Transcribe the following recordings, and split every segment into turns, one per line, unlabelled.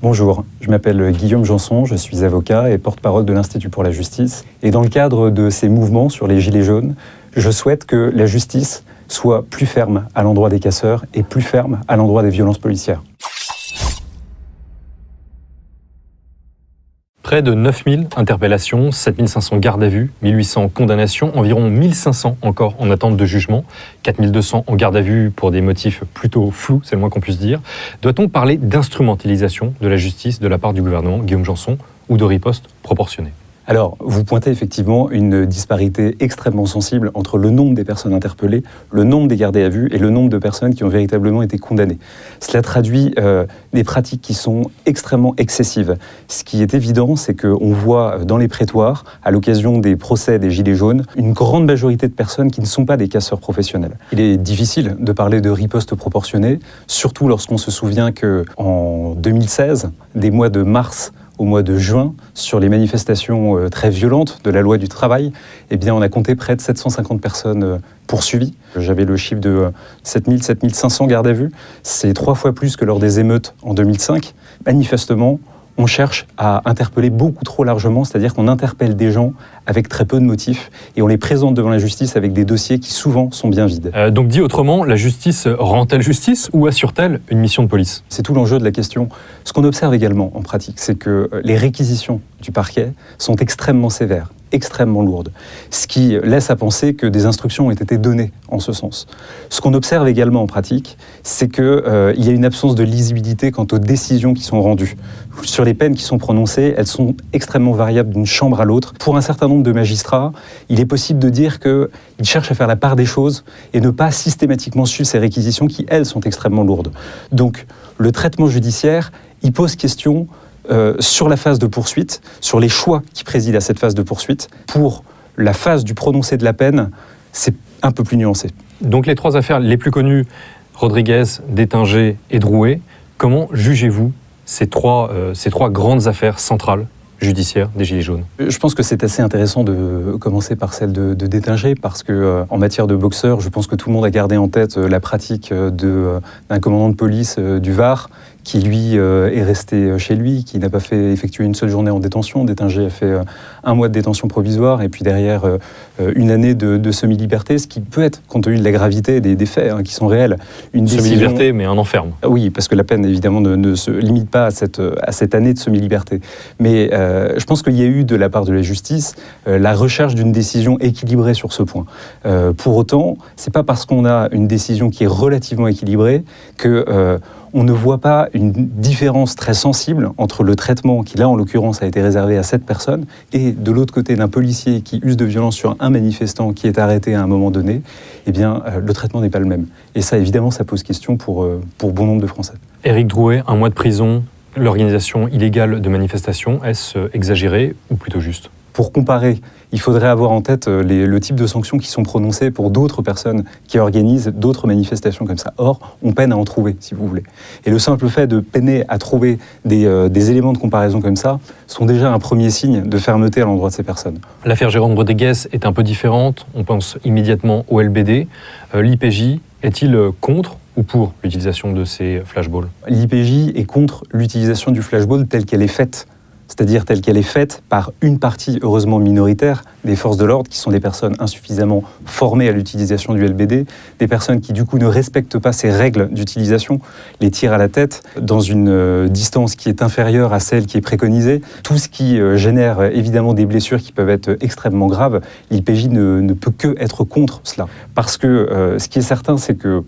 Bonjour, je m'appelle Guillaume Janson, je suis avocat et porte-parole de l'Institut pour la justice. Et dans le cadre de ces mouvements sur les Gilets jaunes, je souhaite que la justice soit plus ferme à l'endroit des casseurs et plus ferme à l'endroit des violences policières.
Près de 9000 interpellations, 7500 gardes à vue, 1800 condamnations, environ 1500 encore en attente de jugement, 4200 en garde à vue pour des motifs plutôt flous, c'est le moins qu'on puisse dire. Doit-on parler d'instrumentalisation de la justice de la part du gouvernement, Guillaume Janson, ou de riposte proportionnée ?
Alors, vous pointez effectivement une disparité extrêmement sensible entre le nombre des personnes interpellées, le nombre des gardés à vue et le nombre de personnes qui ont véritablement été condamnées. Cela traduit des pratiques qui sont extrêmement excessives. Ce qui est évident, c'est qu'on voit dans les prétoires, à l'occasion des procès des Gilets jaunes, une grande majorité de personnes qui ne sont pas des casseurs professionnels. Il est difficile de parler de riposte proportionnée, surtout lorsqu'on se souvient qu'en 2016, des mois de mars au mois de juin, sur les manifestations très violentes de la loi du travail, eh bien, on a compté près de 750 personnes poursuivies. J'avais le chiffre de 7500 gardes à vue. C'est 3 fois plus que lors des émeutes en 2005. Manifestement, on cherche à interpeller beaucoup trop largement, c'est-à-dire qu'on interpelle des gens avec très peu de motifs et on les présente devant la justice avec des dossiers qui souvent sont bien vides.
Donc dit autrement, la justice rend-elle justice ou assure-t-elle une mission de police ?
C'est tout l'enjeu de la question. Ce qu'on observe également en pratique, c'est que les réquisitions du parquet sont extrêmement sévères, extrêmement lourdes, ce qui laisse à penser que des instructions ont été données en ce sens. Ce qu'on observe également en pratique, c'est qu'il y a une absence de lisibilité quant aux décisions qui sont rendues. Sur les peines qui sont prononcées, elles sont extrêmement variables d'une chambre à l'autre. Pour un certain nombre de magistrats, il est possible de dire qu'ils cherchent à faire la part des choses et ne pas systématiquement suivre ces réquisitions qui, elles, sont extrêmement lourdes. Donc, le traitement judiciaire, il pose question sur la phase de poursuite, sur les choix qui président à cette phase de poursuite. Pour la phase du prononcé de la peine, c'est un peu plus nuancé.
Donc les 3 affaires les plus connues, Rodriguez, Détinger et Drouet, comment jugez-vous ces trois grandes affaires centrales judiciaire des Gilets jaunes?
Je pense que c'est assez intéressant de commencer par celle de Détinger parce que en matière de boxeur, je pense que tout le monde a gardé en tête la pratique d'un commandant de police du Var qui lui est resté chez lui, qui n'a pas fait effectuer une seule journée en détention. Détinger a fait 1 mois de détention provisoire et puis derrière 1 année de semi-liberté, ce qui peut être, compte tenu de la gravité des faits qui sont réels, une
semi-liberté, mais un enferme.
Oui, parce que la peine évidemment ne se limite pas à cette année de semi-liberté. Mais je pense qu'il y a eu de la part de la justice la recherche d'une décision équilibrée sur ce point. Pour autant, c'est pas parce qu'on a une décision qui est relativement équilibrée que on ne voit pas une différence très sensible entre le traitement qui, là, en l'occurrence, a été réservé à cette personne et de l'autre côté d'un policier qui use de violence sur un manifestant qui est arrêté à un moment donné. Eh bien, le traitement n'est pas le même. Et ça, évidemment, ça pose question pour bon nombre de Français.
Éric Drouet, 1 mois de prison, l'organisation illégale de manifestations, est-ce exagéré ou plutôt juste ?
Pour comparer, il faudrait avoir en tête le type de sanctions qui sont prononcées pour d'autres personnes qui organisent d'autres manifestations comme ça. Or, on peine à en trouver, si vous voulez. Et le simple fait de peiner à trouver des éléments de comparaison comme ça sont déjà un premier signe de fermeté à l'endroit de ces personnes.
L'affaire Jérôme Rodriguez est un peu différente. On pense immédiatement au LBD. L'IPJ est-il contre ou pour l'utilisation de ces flashballs ?
L'IPJ est contre l'utilisation du flashball telle qu'elle est faite. C'est-à-dire telle qu'elle est faite par une partie, heureusement minoritaire, des forces de l'ordre, qui sont des personnes insuffisamment formées à l'utilisation du LBD, des personnes qui, du coup, ne respectent pas ces règles d'utilisation, les tirent à la tête dans une distance qui est inférieure à celle qui est préconisée. Tout ce qui génère évidemment des blessures qui peuvent être extrêmement graves, l'IPJ ne peut que être contre cela. Parce que ce qui est certain, c'est que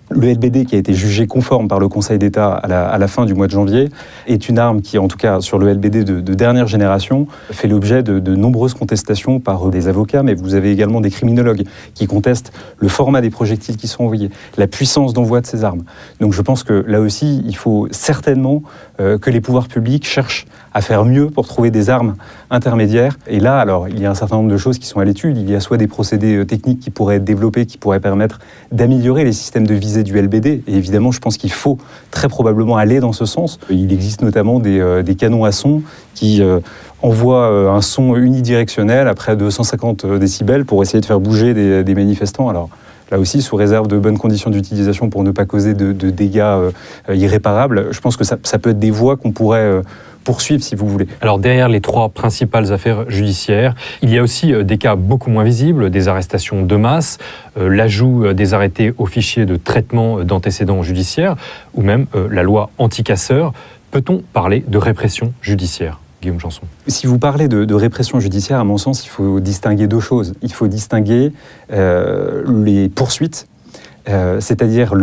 le LBD, qui a été jugé conforme par le Conseil d'État à la fin du mois de janvier, est une arme qui, en tout cas sur le LBD de dernière génération, fait l'objet de nombreuses contestations par des avocats, mais vous avez également des criminologues qui contestent le format des projectiles qui sont envoyés, la puissance d'envoi de ces armes. Donc je pense que là aussi, il faut certainement que les pouvoirs publics cherchent à faire mieux pour trouver des armes intermédiaires. Et là, alors, il y a un certain nombre de choses qui sont à l'étude. Il y a soit des procédés techniques qui pourraient être développés, qui pourraient permettre d'améliorer les systèmes de visée du LBD. Et évidemment, je pense qu'il faut très probablement aller dans ce sens. Il existe notamment des canons à son qui envoient un son unidirectionnel à près de 150 décibels pour essayer de faire bouger des manifestants. Alors, là aussi sous réserve de bonnes conditions d'utilisation pour ne pas causer de dégâts irréparables. Je pense que ça peut être des voies qu'on pourrait poursuivre si vous voulez.
Alors derrière les 3 principales affaires judiciaires, il y a aussi des cas beaucoup moins visibles, des arrestations de masse, l'ajout des arrêtés au fichier de traitement d'antécédents judiciaires, ou même la loi anti-casseurs. Peut-on parler de répression judiciaire ? Guillaume Janson.
Si vous parlez de répression judiciaire, à mon sens, il faut distinguer 2 choses. Il faut distinguer les poursuites, c'est-à-dire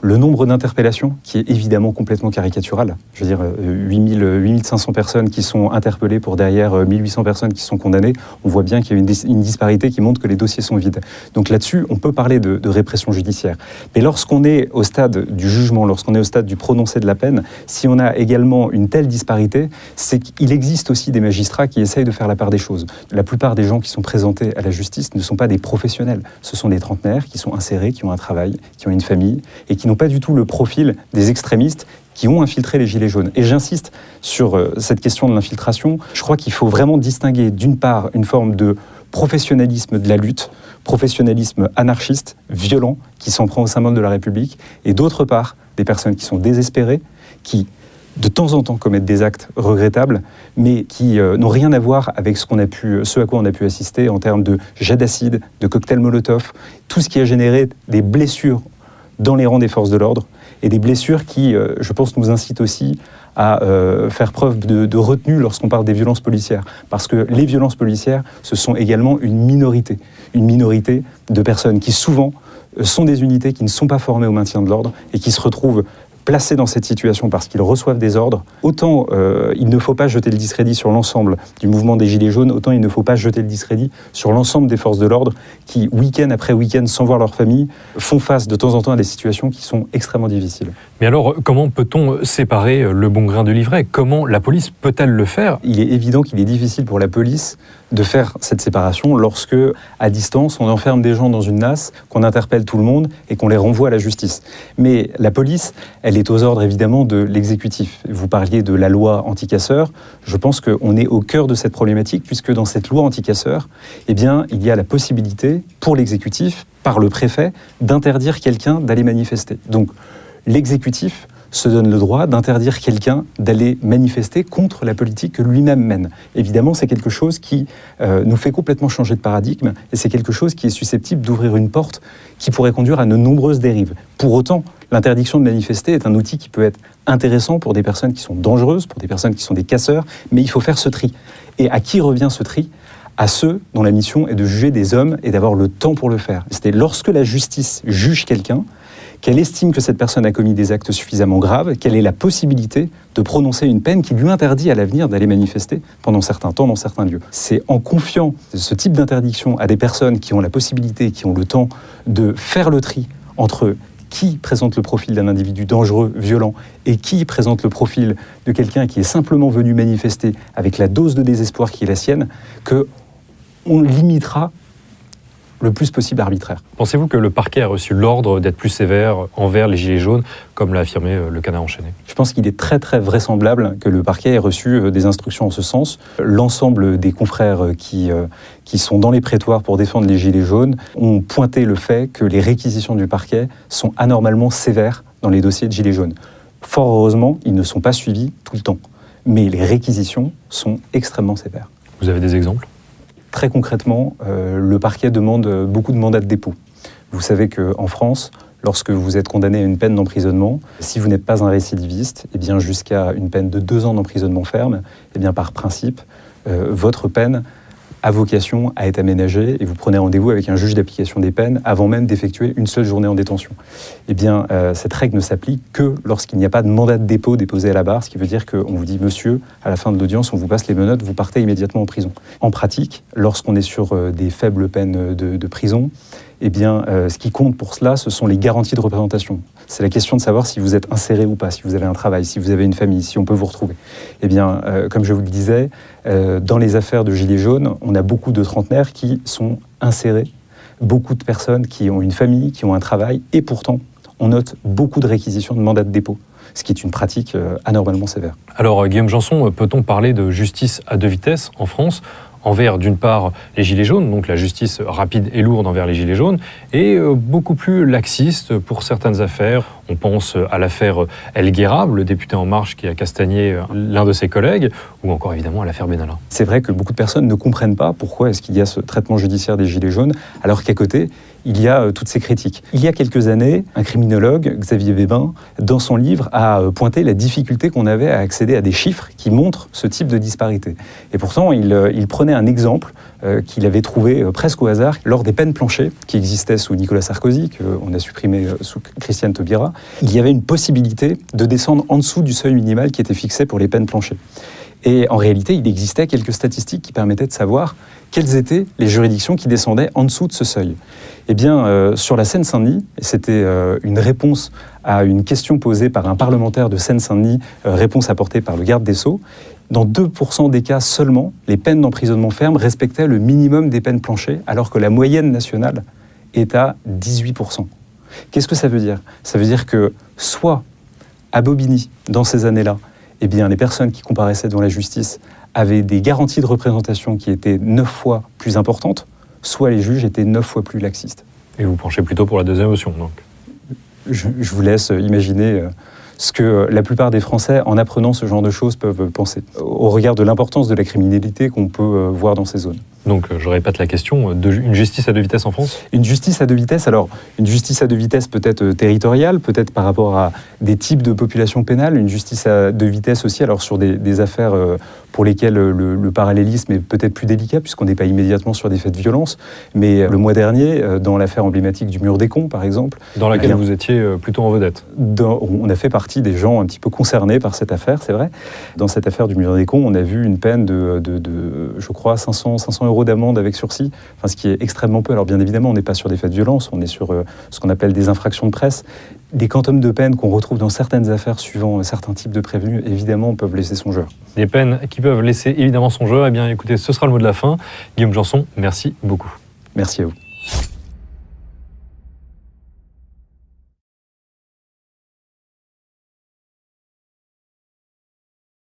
le nombre d'interpellations, qui est évidemment complètement caricatural. Je veux dire, 8500 personnes qui sont interpellées pour derrière 1800 personnes qui sont condamnées. On voit bien qu'il y a une disparité qui montre que les dossiers sont vides. Donc là-dessus, on peut parler de répression judiciaire. Mais lorsqu'on est au stade du jugement, lorsqu'on est au stade du prononcé de la peine, si on a également une telle disparité, c'est qu'il existe aussi des magistrats qui essayent de faire la part des choses. La plupart des gens qui sont présentés à la justice ne sont pas des professionnels. Ce sont des trentenaires qui sont insérés, qui ont un travail, qui ont une famille et qui n'ont pas du tout le profil des extrémistes qui ont infiltré les Gilets jaunes. Et j'insiste sur cette question de l'infiltration. Je crois qu'il faut vraiment distinguer d'une part une forme de professionnalisme de la lutte, professionnalisme anarchiste, violent, qui s'en prend au symbole de la République, et d'autre part des personnes qui sont désespérées, qui de temps en temps commettent des actes regrettables, mais qui n'ont rien à voir avec ce à quoi on a pu assister en termes de jets d'acide, de cocktails Molotov, tout ce qui a généré des blessures dans les rangs des forces de l'ordre, et des blessures qui, je pense, nous incitent aussi à faire preuve de retenue lorsqu'on parle des violences policières. Parce que les violences policières, ce sont également une minorité de personnes qui souvent sont des unités qui ne sont pas formées au maintien de l'ordre et qui se retrouvent placés dans cette situation parce qu'ils reçoivent des ordres. Autant il ne faut pas jeter le discrédit sur l'ensemble du mouvement des Gilets jaunes, autant il ne faut pas jeter le discrédit sur l'ensemble des forces de l'ordre qui, week-end après week-end, sans voir leur famille, font face de temps en temps à des situations qui sont extrêmement difficiles.
Mais alors, comment peut-on séparer le bon grain de l'ivraie ? Comment la police peut-elle le faire ?
Il est évident qu'il est difficile pour la police de faire cette séparation lorsque, à distance, on enferme des gens dans une nasse, qu'on interpelle tout le monde et qu'on les renvoie à la justice. Mais la police, elle est aux ordres évidemment de l'exécutif. Vous parliez de la loi anti-casseurs. Je pense qu'on est au cœur de cette problématique puisque dans cette loi anti-casseurs, eh bien, il y a la possibilité pour l'exécutif, par le préfet, d'interdire quelqu'un d'aller manifester. Donc, l'exécutif se donne le droit d'interdire quelqu'un d'aller manifester contre la politique que lui-même mène. Évidemment, c'est quelque chose qui nous fait complètement changer de paradigme et c'est quelque chose qui est susceptible d'ouvrir une porte qui pourrait conduire à de nombreuses dérives. Pour autant, l'interdiction de manifester est un outil qui peut être intéressant pour des personnes qui sont dangereuses, pour des personnes qui sont des casseurs, mais il faut faire ce tri. Et à qui revient ce tri ? À ceux dont la mission est de juger des hommes et d'avoir le temps pour le faire. C'est lorsque la justice juge quelqu'un, qu'elle estime que cette personne a commis des actes suffisamment graves, qu'elle ait la possibilité de prononcer une peine qui lui interdit à l'avenir d'aller manifester pendant certains temps dans certains lieux. C'est en confiant ce type d'interdiction à des personnes qui ont la possibilité, qui ont le temps de faire le tri entre qui présente le profil d'un individu dangereux, violent, et qui présente le profil de quelqu'un qui est simplement venu manifester avec la dose de désespoir qui est la sienne, qu'on limitera le plus possible arbitraire.
Pensez-vous que le parquet a reçu l'ordre d'être plus sévère envers les Gilets jaunes, comme l'a affirmé le Canard enchaîné ?
Je pense qu'il est très très vraisemblable que le parquet ait reçu des instructions en ce sens. L'ensemble des confrères qui sont dans les prétoires pour défendre les Gilets jaunes ont pointé le fait que les réquisitions du parquet sont anormalement sévères dans les dossiers de Gilets jaunes. Fort heureusement, ils ne sont pas suivis tout le temps. Mais les réquisitions sont extrêmement sévères.
Vous avez des exemples ?
Très concrètement, le parquet demande beaucoup de mandats de dépôt. Vous savez qu'en France, lorsque vous êtes condamné à une peine d'emprisonnement, si vous n'êtes pas un récidiviste, eh bien jusqu'à une peine de 2 ans d'emprisonnement ferme, eh bien par principe, votre peine a vocation à être aménagée et vous prenez rendez-vous avec un juge d'application des peines avant même d'effectuer une seule journée en détention. Eh bien, cette règle ne s'applique que lorsqu'il n'y a pas de mandat de dépôt déposé à la barre, ce qui veut dire qu'on vous dit « Monsieur, à la fin de l'audience, on vous passe les menottes, vous partez immédiatement en prison ». En pratique, lorsqu'on est sur des faibles peines de prison, eh bien, ce qui compte pour cela, ce sont les garanties de représentation. C'est la question de savoir si vous êtes inséré ou pas, si vous avez un travail, si vous avez une famille, si on peut vous retrouver. Eh bien, comme je vous le disais, dans les affaires de Gilets jaunes, on a beaucoup de trentenaires qui sont insérés, beaucoup de personnes qui ont une famille, qui ont un travail, et pourtant, on note beaucoup de réquisitions de mandats de dépôt, ce qui est une pratique anormalement sévère.
Alors, Guillaume Janson, peut-on parler de justice à 2 vitesses en France ? envers d'une part les Gilets jaunes, donc la justice rapide et lourde envers les Gilets jaunes, et beaucoup plus laxiste pour certaines affaires. On pense à l'affaire El Guerab, le député En Marche qui a castagné l'un de ses collègues, ou encore évidemment à l'affaire Benalla.
C'est vrai que beaucoup de personnes ne comprennent pas pourquoi est-ce qu'il y a ce traitement judiciaire des Gilets jaunes, alors qu'à côté, il y a toutes ces critiques. Il y a quelques années, un criminologue, Xavier Bébin, dans son livre, a pointé la difficulté qu'on avait à accéder à des chiffres qui montrent ce type de disparité. Et pourtant, il prenait un exemple qu'il avait trouvé presque au hasard lors des peines planchées qui existaient sous Nicolas Sarkozy, qu'on a supprimé sous Christiane Taubira. Il y avait une possibilité de descendre en dessous du seuil minimal qui était fixé pour les peines planchées. Et en réalité, il existait quelques statistiques qui permettaient de savoir quelles étaient les juridictions qui descendaient en dessous de ce seuil. Eh bien, sur la Seine-Saint-Denis, c'était une réponse à une question posée par un parlementaire de Seine-Saint-Denis, réponse apportée par le garde des Sceaux. Dans 2% des cas seulement, les peines d'emprisonnement ferme respectaient le minimum des peines planchées, alors que la moyenne nationale est à 18%. Qu'est-ce que ça veut dire ? Ça veut dire que soit à Bobigny, dans ces années-là, eh bien, les personnes qui comparaissaient devant la justice avaient des garanties de représentation qui étaient 9 fois plus importantes, soit les juges étaient 9 fois plus laxistes.
Et vous penchez plutôt pour la deuxième option, donc.
Je vous laisse imaginer ce que la plupart des Français, en apprenant ce genre de choses, peuvent penser, au regard de l'importance de la criminalité qu'on peut voir dans ces zones.
Donc, je répète la question, une justice à deux vitesses en France ?
Une justice à deux vitesses, alors une justice à deux vitesses peut-être territoriale, peut-être par rapport à des types de population pénale, une justice à deux vitesses aussi, alors sur des affaires pour lesquelles le parallélisme est peut-être plus délicat, puisqu'on n'est pas immédiatement sur des faits de violence, mais le mois dernier, dans l'affaire emblématique du Mur des Cons, par exemple...
Dans laquelle vous étiez plutôt en vedette.
On a fait partie des gens un petit peu concernés par cette affaire, c'est vrai. Dans cette affaire du Mur des Cons, on a vu une peine de je crois, 500 € d'amende avec sursis, enfin, ce qui est extrêmement peu. Alors bien évidemment, on n'est pas sur des faits de violence, on est sur ce qu'on appelle des infractions de presse. Les quantums de peine qu'on retrouve dans certaines affaires suivant certains types de prévenus, évidemment, peuvent laisser songeur.
Des peines qui peuvent laisser évidemment songeur. Eh bien, écoutez, ce sera le mot de la fin. Guillaume Janson, merci beaucoup.
Merci à vous.